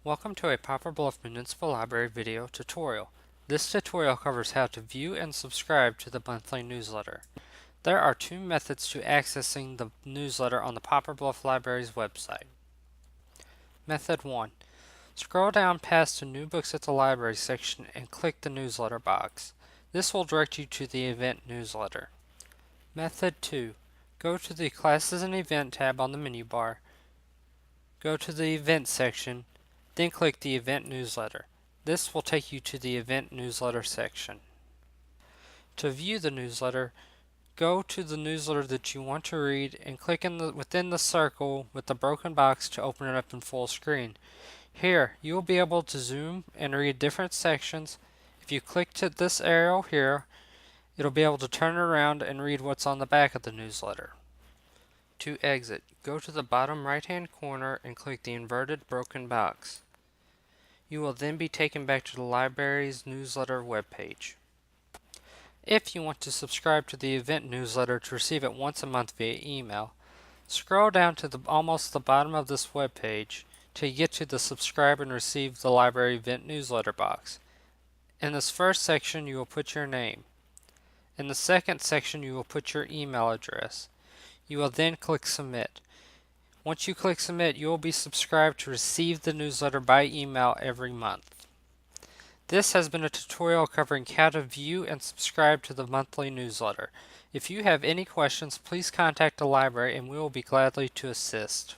Welcome to a Poplar Bluff Municipal Library video tutorial. This tutorial covers how to view and subscribe to the monthly newsletter. There are two methods to accessing the newsletter on the Poplar Bluff Library's website. Method 1. Scroll down past the New Books at the Library section and click the newsletter box. This will direct you to the event newsletter. Method 2. Go to the Classes and Event tab on the menu bar. Go to the Event section, then click the Event Newsletter. This will take you to the Event Newsletter section. To view the newsletter, go to the newsletter that you want to read and click within the circle with the broken box to open it up in full screen. Here, you will be able to zoom and read different sections. If you click to this arrow here, it'll be able to turn around and read what's on the back of the newsletter. To exit, go to the bottom right-hand corner and click the inverted broken box. You will then be taken back to the library's newsletter webpage. If you want to subscribe to the event newsletter to receive it once a month via email, scroll down to almost the bottom of this webpage till you get to the subscribe and receive the library event newsletter box. In this first section you will put your name. In the second section you will put your email address. You will then click submit. Once you click submit, you will be subscribed to receive the newsletter by email every month. This has been a tutorial covering how to view and subscribe to the monthly newsletter. If you have any questions, please contact the library and we will be gladly to assist.